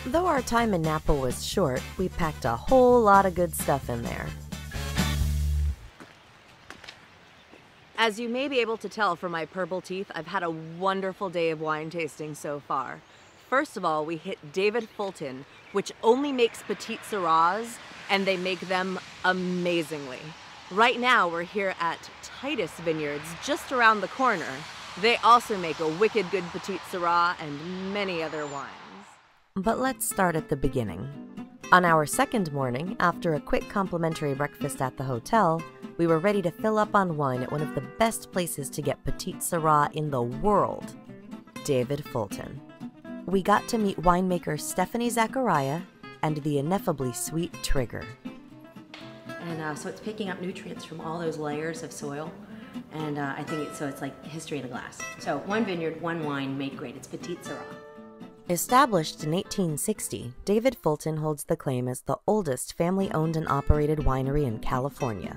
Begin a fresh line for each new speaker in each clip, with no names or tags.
Though our time in Napa was short, we packed a whole lot of good stuff in there. As you may be able to tell from my purple teeth, I've had a wonderful day of wine tasting so far. First of all, we hit David Fulton, which only makes Petite Syrahs, and they make them amazingly. Right now, we're here at Titus Vineyards, just around the corner. They also make a wicked good Petite Syrah and many other wines. But let's start at the beginning. On our second morning, after a quick complimentary breakfast at the hotel, we were ready to fill up on wine at one of the best places to get Petite Syrah in the world, David Fulton. We got to meet winemaker Stephanie Zachariah and the ineffably sweet Trigger.
And so it's picking up nutrients from all those layers of soil, and I think it's like history in a glass. So one vineyard, one wine made great. It's Petite Syrah.
Established in 1860, David Fulton holds the claim as the oldest family-owned and operated winery in California.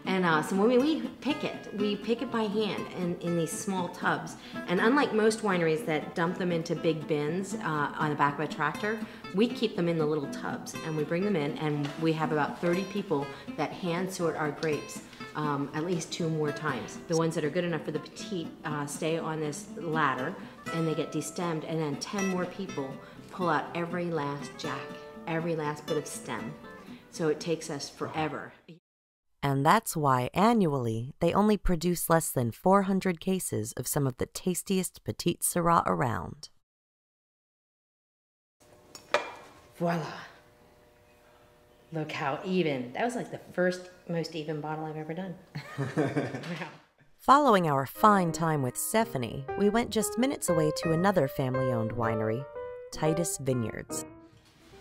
And so when we pick it by hand in these small tubs. And unlike most wineries that dump them into big bins on the back of a tractor, we keep them in the little tubs. And we bring them in, and we have about 30 people that hand sort our grapes at least 2 more times. The ones that are good enough for the petite stay on this ladder, and they get destemmed, and then 10 more people pull out every last jack, every last bit of stem. So it takes us forever.
And that's why annually they only produce less than 400 cases of some of the tastiest Petite Syrah around.
Voila! Look how even. That was like the first most even bottle I've ever done. Wow.
Following our fine time with Stephanie, we went just minutes away to another family-owned winery, Titus Vineyards.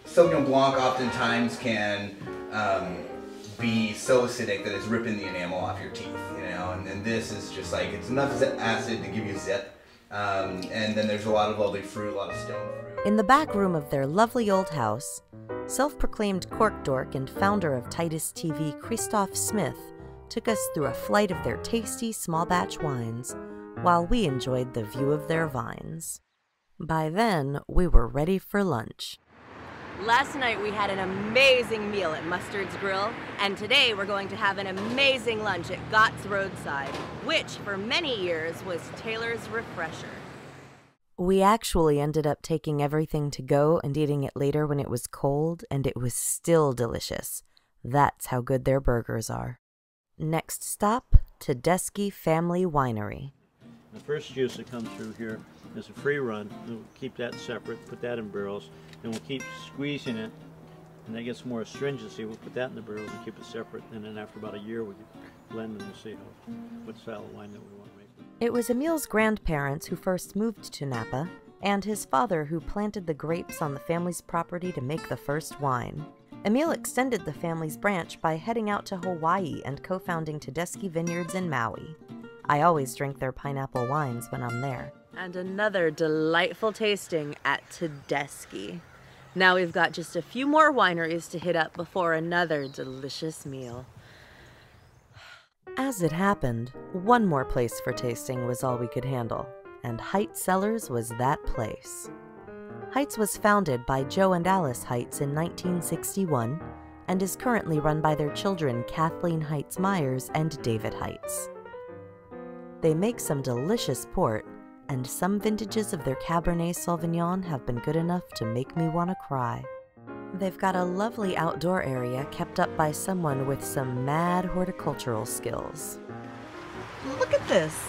Sauvignon Blanc oftentimes can be so acidic that it's ripping the enamel off your teeth, you know, and this is just like, it's enough acid to give you zip, and then there's a lot of lovely fruit, a lot of stone fruit.
In the back room of their lovely old house, self-proclaimed cork dork and founder of Titus TV, Christoph Smith, took us through a flight of their tasty small batch wines, while we enjoyed the view of their vines. By then, we were ready for lunch. Last night we had an amazing meal at Mustard's Grill, and today we're going to have an amazing lunch at Gott's Roadside, which for many years was Taylor's Refresher. We actually ended up taking everything to go and eating it later when it was cold, and it was still delicious. That's how good their burgers are. Next stop, Tedeschi Family Winery.
The first juice that comes through here is a free run. We'll keep that separate, put that in barrels, and we'll keep squeezing it, and that gets more astringency. We'll put that in the barrels and keep it separate, and then after about a year we can blend them and see what style of wine that we want to make.
It was Emil's grandparents who first moved to Napa, and his father who planted the grapes on the family's property to make the first wine. Emil extended the family's branch by heading out to Hawaii and co-founding Tedeschi Vineyards in Maui. I always drink their pineapple wines when I'm there. And another delightful tasting at Tedeschi. Now we've got just a few more wineries to hit up before another delicious meal. As it happened, one more place for tasting was all we could handle, and Heitz Cellars was that place. Heitz was founded by Joe and Alice Heitz in 1961 and is currently run by their children Kathleen Heitz Myers and David Heitz. They make some delicious port, and some vintages of their Cabernet Sauvignon have been good enough to make me want to cry. They've got a lovely outdoor area kept up by someone with some mad horticultural skills. Look at this!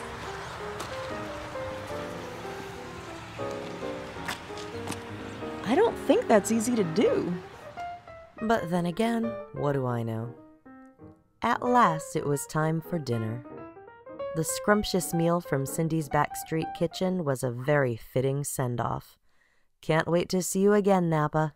I don't think that's easy to do. But then again, what do I know? At last it was time for dinner. The scrumptious meal from Cindy's Backstreet kitchen was a very fitting send-off. Can't wait to see you again, Napa.